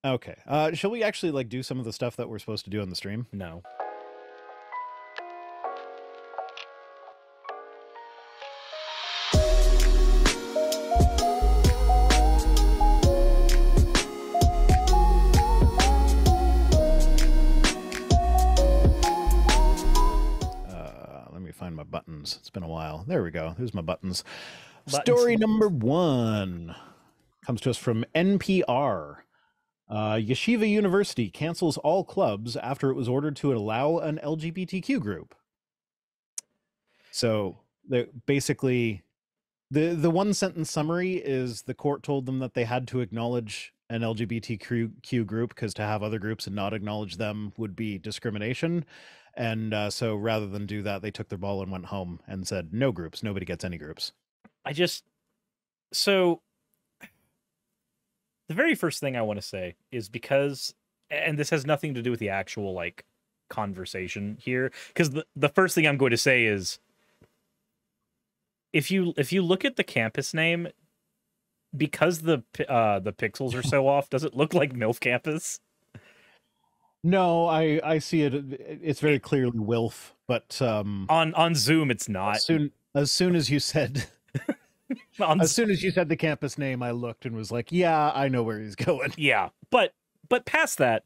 Okay. Shall we actually like do some of the stuff that we're supposed to do on the stream? No. Let me find my buttons. It's been a while. There we go. There's my buttons. Buttons. Story number 1 comes to us from NPR. Yeshiva University cancels all clubs after it was ordered to allow an LGBTQ group. So basically, the one sentence summary is the court told them that they had to acknowledge an LGBTQ group because to have other groups and not acknowledge them would be discrimination. And so rather than do that, they took their ball and went home and said, no groups, nobody gets any groups. So the very first thing I want to say is because, and this has nothing to do with the actual like conversation here, because the first thing I'm going to say is if you look at the campus name, because the pixels are so off, does it look like MILF Campus? No, I see it. It's very clearly Wilf, but on Zoom it's not. As soon as you said the campus name, I looked and was like, yeah, I know where he's going. Yeah, but past that,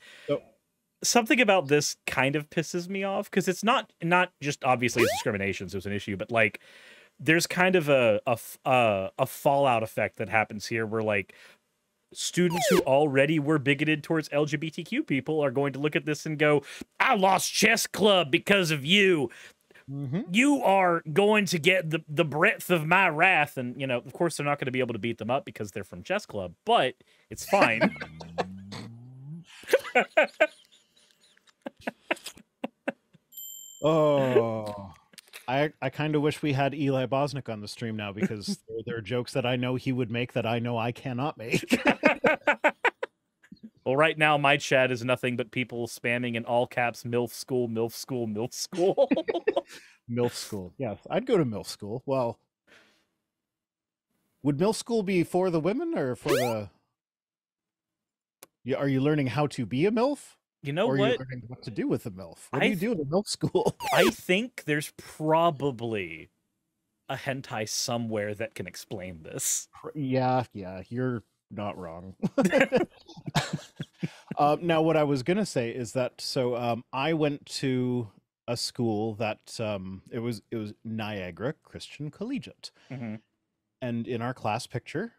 something about this kind of pisses me off because it's not just obviously discrimination, so it's an issue, but like there's kind of a fallout effect that happens here where like students who already were bigoted towards LGBTQ people are going to look at this and go, I lost chess club because of you. Mm-hmm. You are going to get the breadth of my wrath. And, you know, of course, they're not going to be able to beat them up because they're from chess club, but it's fine. Oh, I kind of wish we had Eli Bosnick on the stream now because there are jokes that I know he would make that I know I cannot make. Well, right now my chat is nothing but people spamming in all caps, MILF school, MILF school, MILF school. MILF school. Yes, I'd go to MILF school. Well, would MILF school be for the women or for the... Are you learning how to be a MILF? You know or what? Are you learning what to do with a MILF? What do you do in a MILF school? I think there's probably a hentai somewhere that can explain this. Yeah, you're not wrong. Now, what I was going to say is that, so I went to a school that it was Niagara Christian Collegiate. Mm-hmm. And in our class picture,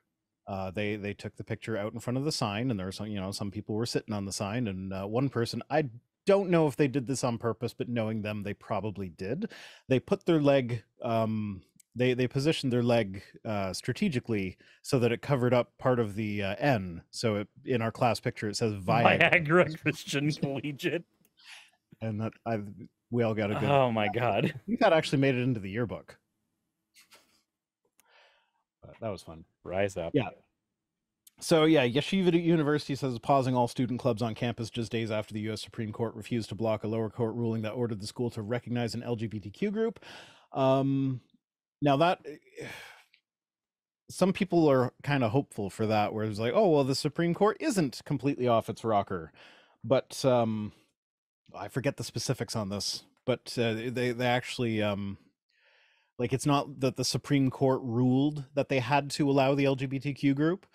they took the picture out in front of the sign, and there were some people were sitting on the sign, and one person, I don't know if they did this on purpose, but knowing them, they probably did. They put their leg, they positioned their leg strategically so that it covered up part of the N. So in our class picture, it says Viagra Christian Collegiate. And we all got a good... Oh my God. I think that actually made it into the yearbook. That was fun. Rise up. Yeah. So yeah, Yeshiva University says pausing all student clubs on campus just days after the U.S. Supreme Court refused to block a lower court ruling that ordered the school to recognize an LGBTQ group. Now that some people are kind of hopeful for that, where it's like, oh well, the Supreme Court isn't completely off its rocker, but I forget the specifics on this, but they actually like, it's not that the Supreme Court ruled that they had to allow the LGBTQ group.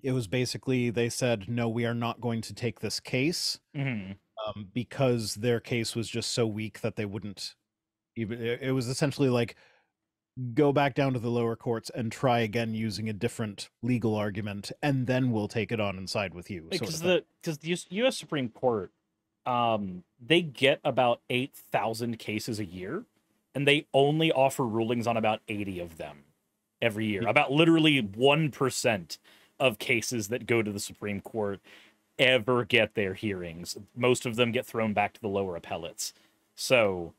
It was basically, they said, no, we are not going to take this case because their case was just so weak that they wouldn't even, it was essentially like, go back down to the lower courts and try again using a different legal argument, and then we'll take it on and side with you. Because the U.S. Supreme Court, they get about 8,000 cases a year. And they only offer rulings on about 80 of them every year. About literally 1% of cases that go to the Supreme Court ever get their hearings. Most of them get thrown back to the lower appellates. So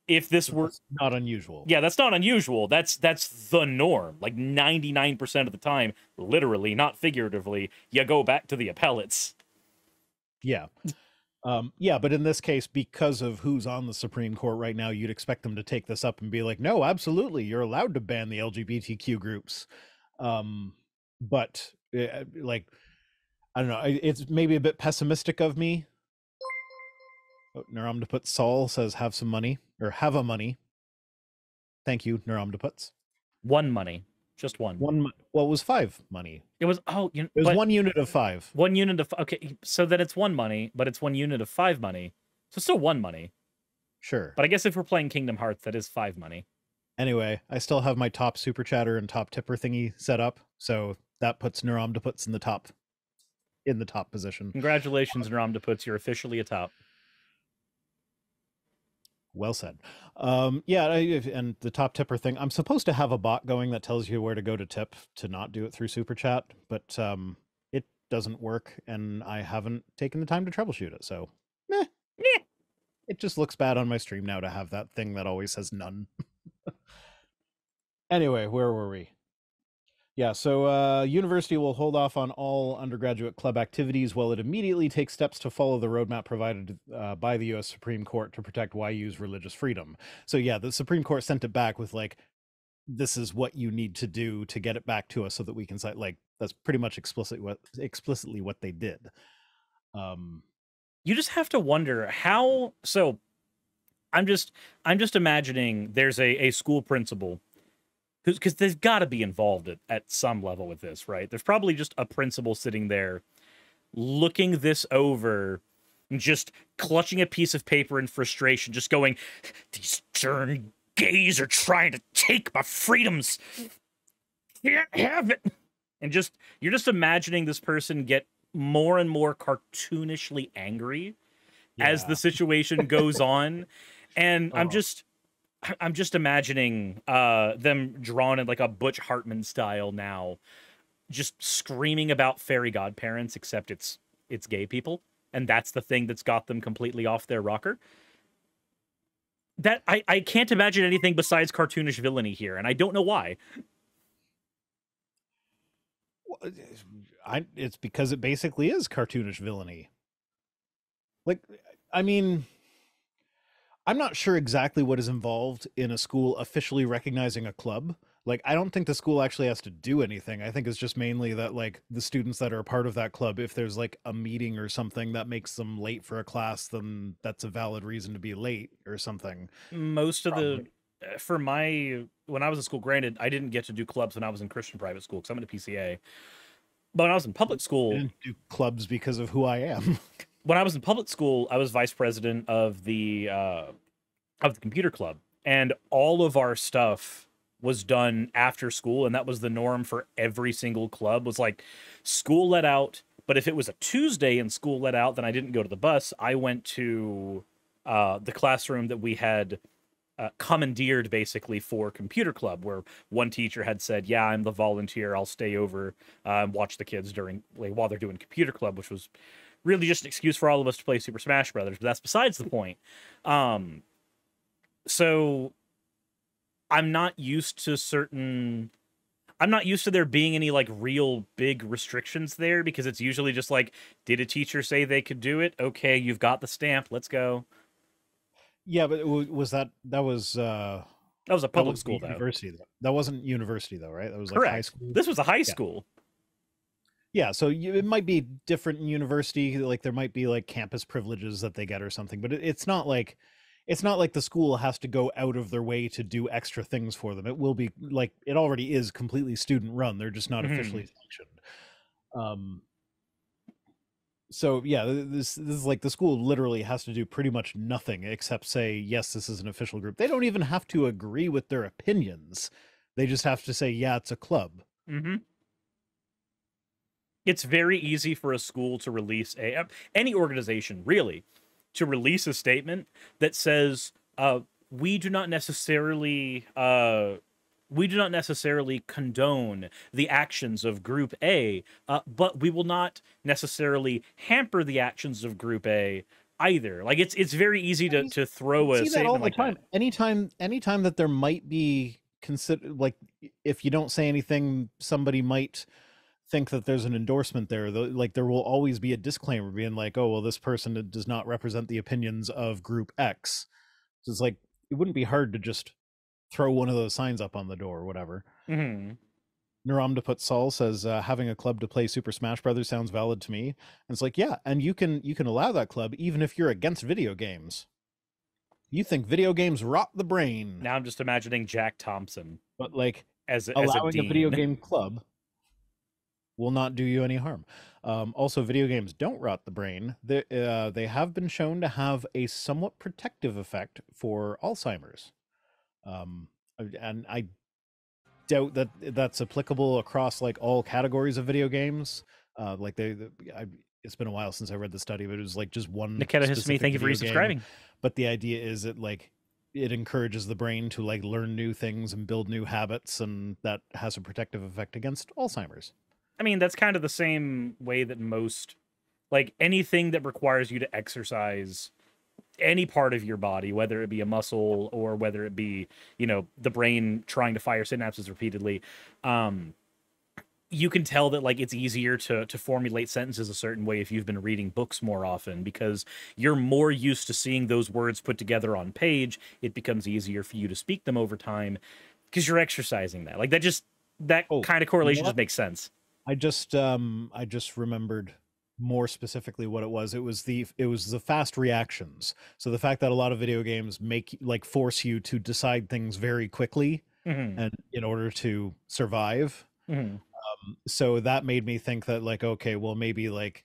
if this were... That's not unusual. Yeah, that's not unusual. That's the norm. Like 99% of the time, literally, not figuratively, you go back to the appellates. Yeah. Yeah, but in this case, because of who's on the Supreme Court right now, you'd expect them to take this up and be like, no, absolutely, you're allowed to ban the LGBTQ groups. But like, I don't know. It's maybe a bit pessimistic of me. Oh, Neuromptiput Saul says have some money, or have a money. Thank you, Neuromptiputs. One money. Just one. Well, it was 5 money. It was, it was 1 unit of 5. 1 unit of, okay, so then it's 1 money, but it's 1 unit of 5 money. So still 1 money. Sure. But I guess if we're playing Kingdom Hearts, that is 5 money. Anyway, I still have my top super chatter and top tipper thingy set up, so that puts Neuromptiputs in the top position. Congratulations, Neuromptiputs, you're officially a top. Well said. Yeah, and the top tipper thing, I'm supposed to have a bot going that tells you where to go to tip to not do it through super chat, but it doesn't work, and I haven't taken the time to troubleshoot it, so meh. It just looks bad on my stream now to have that thing that always says none. Anyway, where were we? Yeah, so university will hold off on all undergraduate club activities while it immediately takes steps to follow the roadmap provided by the U.S. Supreme Court to protect YU's religious freedom. So yeah, the Supreme Court sent it back with like, this is what you need to do to get it back to us so that we can cite. Like, that's pretty much explicitly what they did. You just have to wonder how. So I'm just imagining there's a school principal because they've got to be involved at some level with this, right? There's probably just a principal sitting there looking this over and just clutching a piece of paper in frustration, just going, these darn gays are trying to take my freedoms. Can't have it. And you're just imagining this person get more and more cartoonishly angry as the situation goes on. And I'm just imagining them drawn in like a Butch Hartman style now, just screaming about fairy godparents, except it's gay people, and that's the thing that's got them completely off their rocker. That I can't imagine anything besides cartoonish villainy here, and I don't know why. It's because it basically is cartoonish villainy. Like, I mean, I'm not sure exactly what is involved in a school officially recognizing a club. Like, I don't think the school actually has to do anything. I think it's just mainly that, like, the students that are a part of that club, if there's, like, a meeting or something that makes them late for a class, then that's a valid reason to be late or something. Most of when I was in school, granted, I didn't get to do clubs when I was in Christian private school because I'm in a PCA. But when I was in public school... I didn't do clubs because of who I am. When I was in public school, I was vice president of the computer club. And all of our stuff was done after school, and that was the norm for every single club. Was like, school let out, but if it was a Tuesday and school let out, then I didn't go to the bus. I went to the classroom that we had commandeered basically for computer club, where one teacher had said, yeah, I'm the volunteer, I'll stay over and watch the kids while they're doing computer club, which was really just an excuse for all of us to play Super Smash Brothers, but that's besides the point. So I'm not used to there being any like real big restrictions there, because it's usually just like, did a teacher say they could do it? Okay, you've got the stamp, let's go. Yeah, but that was a public school, though. University, though. That wasn't university, though, right? That was like correct. High school. This was a high school. Yeah, so it might be different in university. Like, there might be like campus privileges that they get or something, but it's not like the school has to go out of their way to do extra things for them. It will be like, it already is completely student run. They're just not officially sanctioned. So yeah, this is like, the school literally has to do pretty much nothing except say, yes, this is an official group. They don't even have to agree with their opinions. They just have to say, yeah, it's a club. It's very easy for a school to release any organization really to release a statement that says, we do not necessarily condone the actions of Group A, but we will not necessarily hamper the actions of Group A either. Like, it's very easy to throw a statement like that. Anytime that there might be like, if you don't say anything, somebody might think that there's an endorsement there. Like, there will always be a disclaimer being like, oh, well, this person does not represent the opinions of Group X. So it's like, it wouldn't be hard to just throw one of those signs up on the door or whatever. Naram to put Sol says having a club to play Super Smash Brothers sounds valid to me. And it's like, yeah, and you can allow that club even if you're against video games. You think video games rot the brain. Now I'm just imagining Jack Thompson, but like as a allowing a video dean. game club will not do you any harm. Also, video games don't rot the brain. They have been shown to have a somewhat protective effect for Alzheimer's. And I doubt that that's applicable across like all categories of video games. It's been a while since I read the study, but it was like just one. Nikita Hismi, thank you for resubscribing. But the idea is that like it encourages the brain to like learn new things and build new habits, and that has a protective effect against Alzheimer's. I mean, that's kind of the same way that most, like anything that requires you to exercise any part of your body, whether it be a muscle or whether it be, you know, the brain trying to fire synapses repeatedly, you can tell that like it's easier to formulate sentences a certain way if you've been reading books more often, because you're more used to seeing those words put together on page. It becomes easier for you to speak them over time because you're exercising that. Like that kind of correlation just makes sense. I just remembered more specifically what it was. It was the fast reactions. So the fact that a lot of video games force you to decide things very quickly, and in order to survive. So that made me think that like, okay, well maybe like,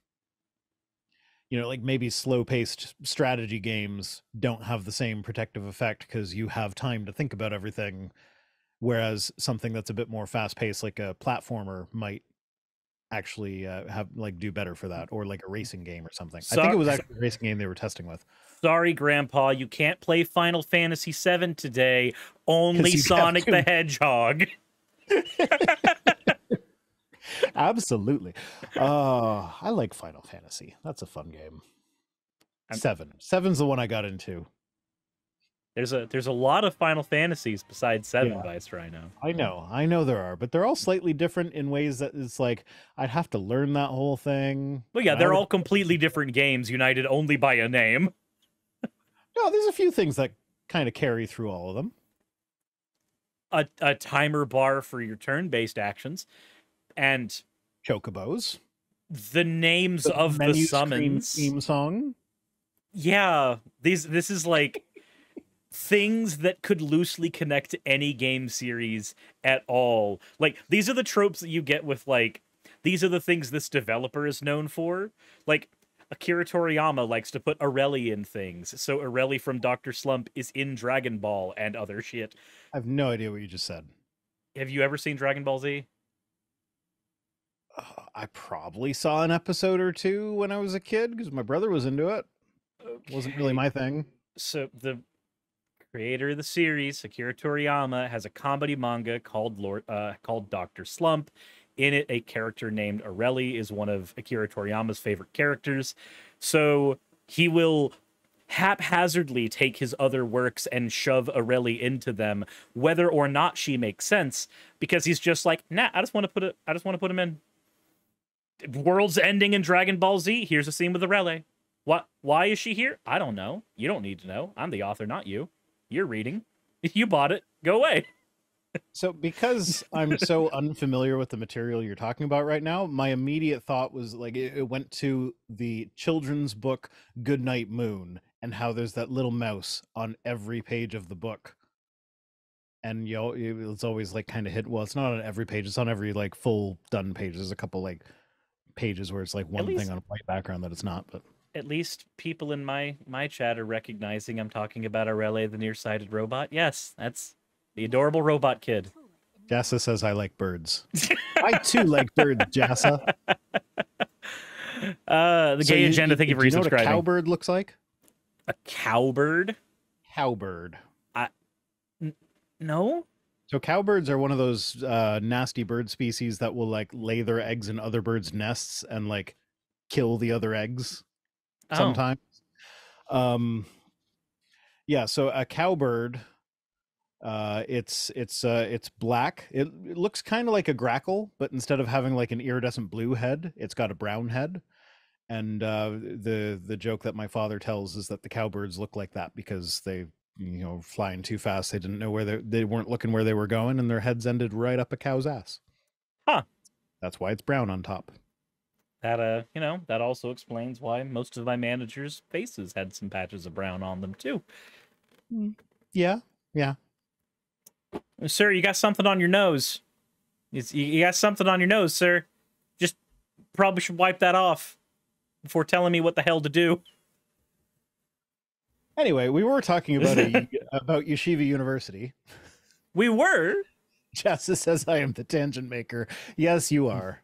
you know, like maybe slow-paced strategy games don't have the same protective effect because you have time to think about everything, whereas something that's a bit more fast-paced, like a platformer, might actually have like do better for that, or like a racing game or something. I think it was actually a racing game they were testing with. Sorry, Grandpa, you can't play Final Fantasy VII today. Only Sonic the Hedgehog. Absolutely. I like Final Fantasy. That's a fun game. Seven's the one I got into. There's a lot of Final Fantasies besides 7, Vice, right now. I know there are, but they're all slightly different in ways that it's like I'd have to learn that whole thing. Well, yeah, they're all completely different games united only by a name. No, there's a few things that kind of carry through all of them. A timer bar for your turn-based actions, and chocobos. The names of the summons. Theme song. Yeah, this is like things that could loosely connect to any game series at all. Like, these are the tropes that you get with, like, these are the things this developer is known for. Like, Akira Toriyama likes to put Aurelie in things. So Aurelie from Dr. Slump is in Dragon Ball and other shit. I have no idea what you just said. Have you ever seen Dragon Ball Z? I probably saw an episode or two when I was a kid because my brother was into it. Okay. It wasn't really my thing. So the creator of the series, Akira Toriyama, has a comedy manga called Dr. Slump. In it, a character named Aurelie is one of Akira Toriyama's favorite characters. So he will haphazardly take his other works and shove Aurelie into them, whether or not she makes sense, because he's just like, nah, I just want to put him in. World's ending in Dragon Ball Z. Here's a scene with Aurelie. What? Why is she here? I don't know. You don't need to know. I'm the author, not you. You're reading. You bought it. Go away. So because I'm so unfamiliar with the material you're talking about right now, my immediate thought was like it went to the children's book Goodnight Moon and how there's that little mouse on every page of the book. And you know, it's always like kind of hit. Well, it's not on every page. It's on every like full done page. There's a couple like pages where it's like one thing on a white background that it's not. But at least people in my chat are recognizing I'm talking about Aurelie, the nearsighted robot. Yes, that's the adorable robot kid. Jassa says I like birds. I too like birds, Jassa. The gay agenda. Thank you for resubscribing. You know what a cowbird looks like? A cowbird? Cowbird. No. So cowbirds are one of those nasty bird species that will like lay their eggs in other birds' nests and like kill the other eggs sometimes. Yeah, so a cowbird, it's black. It looks kind of like a grackle, but instead of having like an iridescent blue head, it's got a brown head. And the joke that my father tells is that the cowbirds look like that because they, you know, flying too fast. They didn't know where they weren't looking where they were going, and their heads ended right up a cow's ass. Huh. That's why it's brown on top. That you know, that also explains why most of my managers' faces had some patches of brown on them too. Yeah, yeah. Sir, you got something on your nose. You got something on your nose, sir. Just probably should wipe that off before telling me what the hell to do. Anyway, we were talking about about Yeshiva University. We were. Justice says I am the tangent maker. Yes, you are.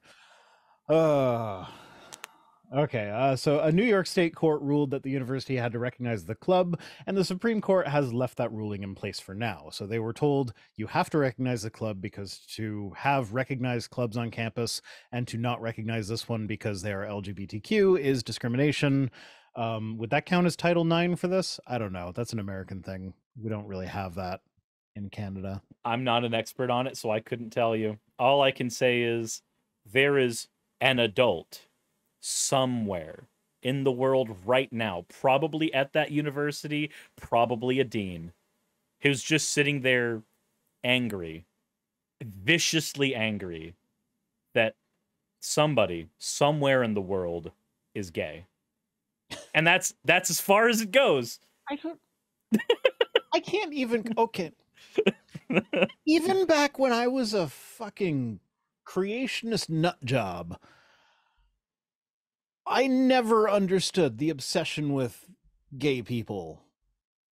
Okay. So a New York State court ruled that the university had to recognize the club, and the Supreme Court has left that ruling in place for now. So they were told you have to recognize the club because to have recognized clubs on campus and to not recognize this one because they are LGBTQ is discrimination. Would that count as Title IX for this? I don't know. That's an American thing. We don't really have that in Canada. I'm not an expert on it, so I couldn't tell you. All I can say is there is an adult somewhere in the world right now, probably at that university, probably a dean, who's just sitting there angry, viciously angry that somebody somewhere in the world is gay. And that's as far as it goes. I can't even okay. Even back when I was a fucking creationist nut job, I never understood the obsession with gay people.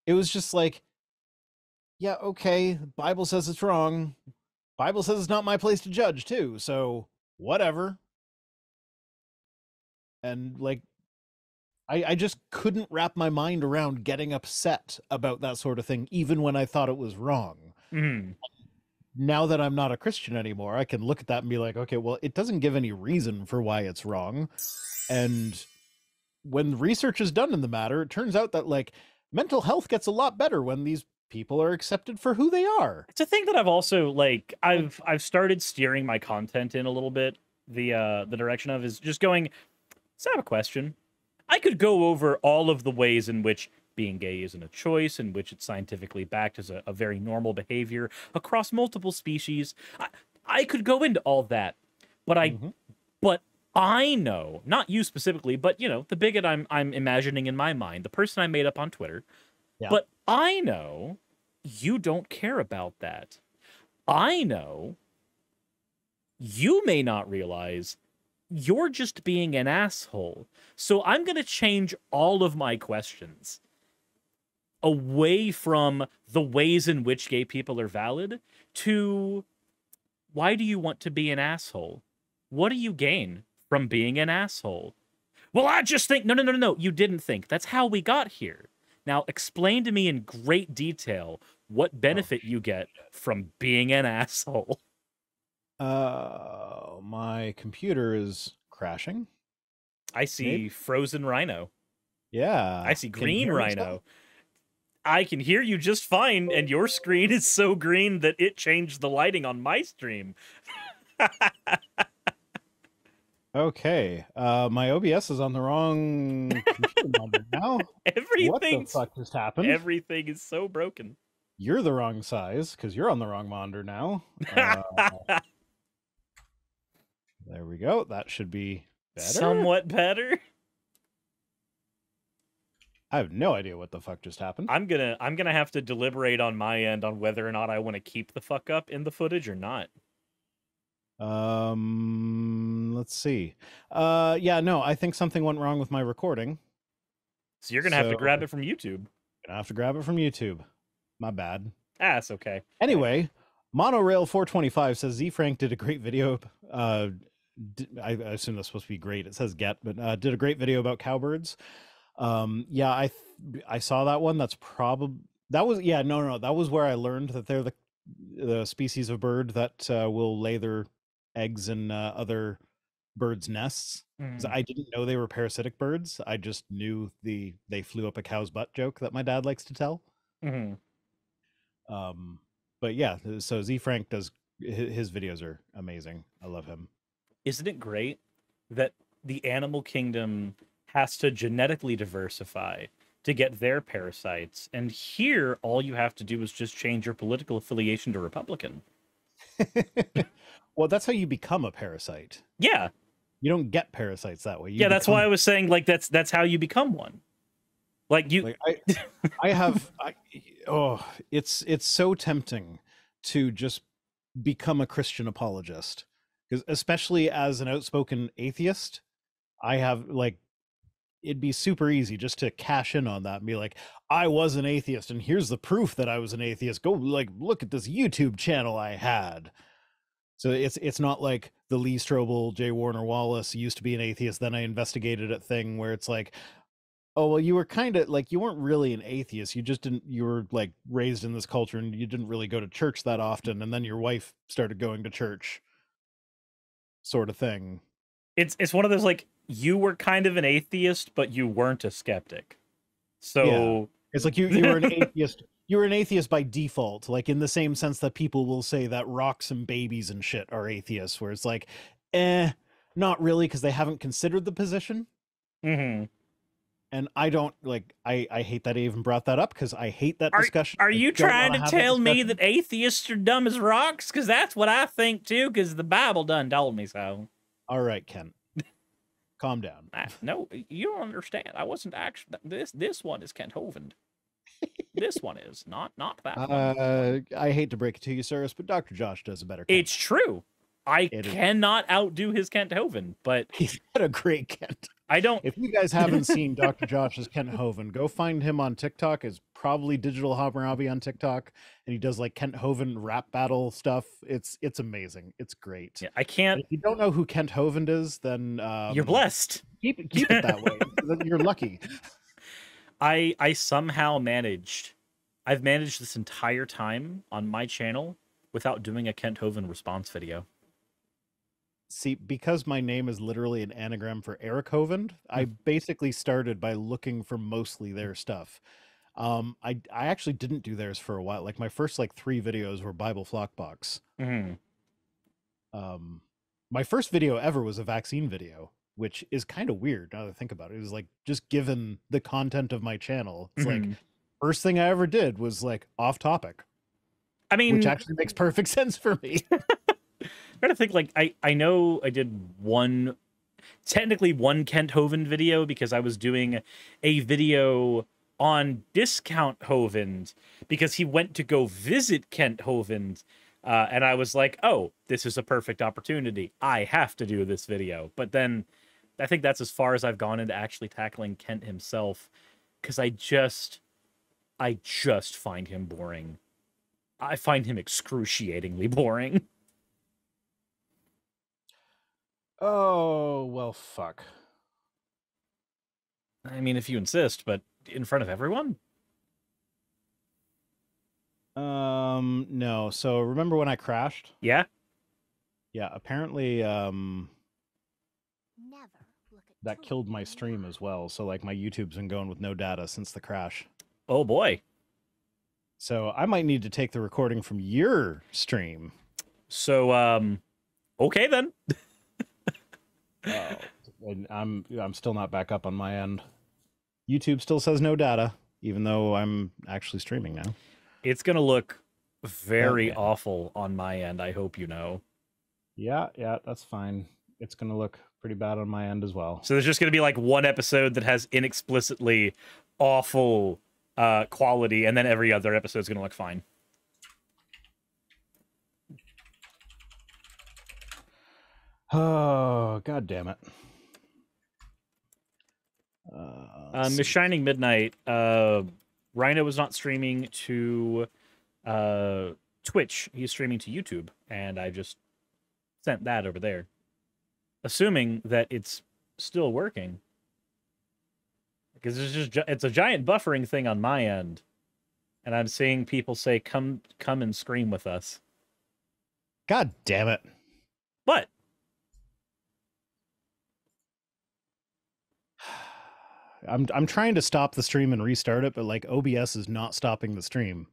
It was just like, yeah, okay, Bible says it's wrong. Bible says it's not my place to judge too, so whatever. And like, I just couldn't wrap my mind around getting upset about that sort of thing, even when I thought it was wrong. Mm. Now that I'm not a Christian anymore, I can look at that and be like, okay, well, it doesn't give any reason for why it's wrong. And when research is done in the matter, it turns out that like mental health gets a lot better when these people are accepted for who they are. It's a thing that I've also like I've started steering my content in a little bit. The direction of is just going, so I have a question. I could go over all of the ways in which being gay isn't a choice, in which it's scientifically backed as a very normal behavior across multiple species. I could go into all that, but I know, not you specifically, but you know, the bigot I'm imagining in my mind, the person I made up on Twitter. Yeah. But I know you don't care about that. I know you may not realize you're just being an asshole. So I'm going to change all of my questions away from the ways in which gay people are valid to why do you want to be an asshole? What do you gain from being an asshole? Well, I just think, no, you didn't think. That's how we got here. Now, explain to me in great detail what benefit you get from being an asshole. My computer is crashing. I see frozen rhino. Yeah. I see green rhino. I can hear you just fine, and your screen is so green that it changed the lighting on my stream. Okay. My OBS is on the wrong computer number now. What the fuck just happened? Everything is so broken. You're the wrong size, because you're on the wrong monitor now. There we go. That should be better. Somewhat better. I have no idea what the fuck just happened. I'm gonna have to deliberate on my end on whether or not I want to keep the fuck up in the footage or not. Let's see. Yeah, no, I think something went wrong with my recording. So you're gonna have to grab it from YouTube. Gonna have to grab it from YouTube. My bad. That's okay. Anyway, Monorail 425 says Z Frank did a great video. I assume that's supposed to be great. It says get, but did a great video about cowbirds. Yeah, I saw that one. That's probably that was where I learned that they're the species of bird that will lay their eggs in other birds' nests. I didn't know they were parasitic birds. I just knew they flew up a cow's butt joke that my dad likes to tell. But yeah, so Z Frank does his videos are amazing. I love him. Isn't it great that the animal kingdom has to genetically diversify to get their parasites, and here all you have to do is just change your political affiliation to Republican? Well, that's how you become a parasite. Yeah. You don't get parasites that way. Yeah, that's why I was saying like that's how you become one. Like you like it's so tempting to just become a Christian apologist, because especially as an outspoken atheist, I have like it'd be super easy just to cash in on that and be like, I was an atheist and here's the proof that I was an atheist. Go like look at this YouTube channel I had. So it's not like the Lee Strobel, J. Warner Wallace used to be an atheist, then I investigated it thing where it's like, oh, well, you were kind of like, you weren't really an atheist. You just didn't, you were like raised in this culture and you didn't really go to church that often. And then your wife started going to church, sort of thing. It's one of those like, you were kind of an atheist, but you weren't a skeptic. So yeah. It's like you were an atheist. You were an atheist by default, like in the same sense that people will say that rocks and babies and shit are atheists, where it's like, not really, because they haven't considered the position. Mm-hmm. And I don't like, I hate that I even brought that up, because I hate that discussion. Are you trying to tell me that atheists are dumb as rocks? Because that's what I think too, because the Bible done told me so. All right, Ken. Calm down. No, you don't understand. I wasn't actually, this one is Kent Hovind. This one is not that one. I hate to break it to you, Suris, but Dr. Josh does a better Kent. It's true. I cannot outdo his Kent Hovind, but he's got a great Kent. I don't. If you guys haven't seen Dr. Josh's Kent Hovind, go find him on TikTok. It's probably Digital Hammurabi on TikTok, and he does like Kent Hovind rap battle stuff. It's amazing. It's great. Yeah, I can't. If you don't know who Kent Hovind is, then you're blessed. Keep it that way. You're lucky. I somehow managed. I've managed this entire time on my channel without doing a Kent Hovind response video. See, because my name is literally an anagram for Eric Hovind, I basically started by looking for mostly their stuff. I actually didn't do theirs for a while. Like my first like 3 videos were Bible Flockbox. Mm-hmm. My first video ever was a vaccine video, which is kind of weird now that I think about it. It was like, just given the content of my channel, it's like first thing I ever did was like off topic. I mean, which actually makes perfect sense for me. I'm trying to think, like, I know I did technically one Kent Hovind video, because I was doing a video on Discount Hovind because he went to go visit Kent Hovind. And I was like, oh, this is a perfect opportunity. I have to do this video. But then I think that's as far as I've gone into actually tackling Kent himself, because I just find him boring. I find him excruciatingly boring. Oh, well, fuck. I mean, if you insist, but in front of everyone? No. So remember when I crashed? Yeah? Yeah, apparently, that killed my stream as well. So like my YouTube's been going with no data since the crash. Oh boy. So I might need to take the recording from your stream. So, okay then. And I'm still not back up on my end. YouTube still says no data, even though I'm actually streaming now. It's gonna look very awful on my end, I hope you know. Yeah, that's fine. It's gonna look pretty bad on my end as well. So there's just gonna be like one episode that has inexplicitly awful quality, and then every other episode's gonna look fine. Oh, god damn it. Miss Shining Midnight, Rhino was not streaming to Twitch. He's streaming to YouTube, and I just sent that over there, assuming that it's still working. Because it's a giant buffering thing on my end, and I'm seeing people say, come and scream with us. God damn it. What? I'm trying to stop the stream and restart it, but like OBS is not stopping the stream.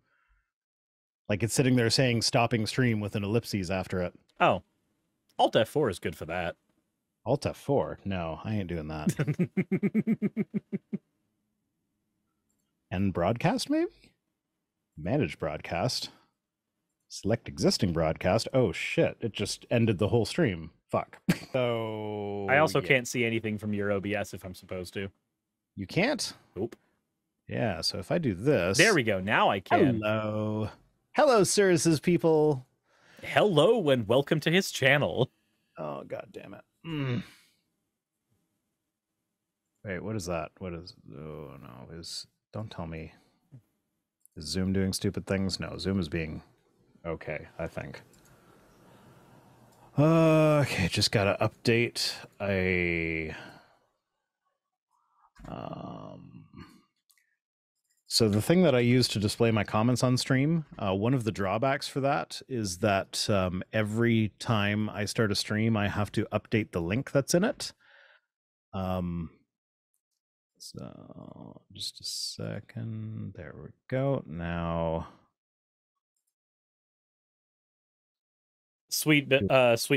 Like it's sitting there saying stopping stream with an ellipses after it. Oh. Alt F4 is good for that. Alt F4? No, I ain't doing that. And broadcast maybe? Manage broadcast. Select existing broadcast. Oh shit! It just ended the whole stream. Fuck. So I also can't see anything from your OBS if I'm supposed to. You can't? Nope. Yeah, so if I do this... There we go. Now I can. Hello. Hello, Suris' people. Hello, and welcome to his channel. Oh, god damn it. Wait, what is that? What is... Oh, no. Don't tell me. Is Zoom doing stupid things? No, Zoom is being okay, I think. Okay, just gotta update So the thing that I use to display my comments on stream, one of the drawbacks for that is that every time I start a stream, I have to update the link that's in it. So just a second. There we go. Now, Sweet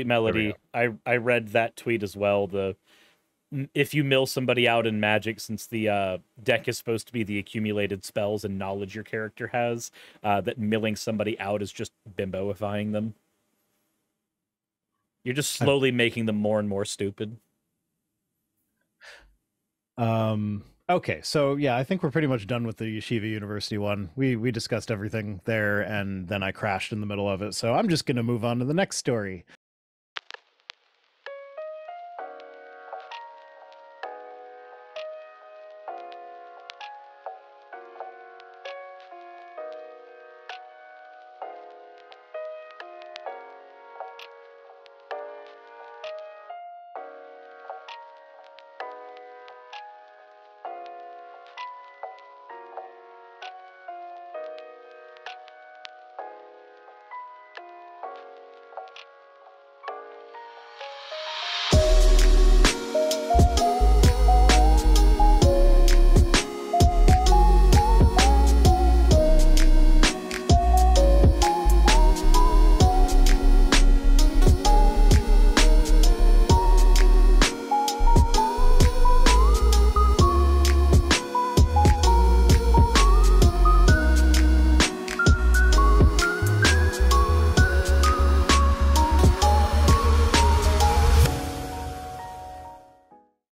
Melody. I read that tweet as well. If you mill somebody out in Magic, since the deck is supposed to be the accumulated spells and knowledge your character has, that milling somebody out is just bimboifying them. You're just slowly making them more and more stupid. Okay, so yeah, I think we're pretty much done with the Yeshiva University one. We discussed everything there, and then I crashed in the middle of it, so I'm just gonna move on to the next story.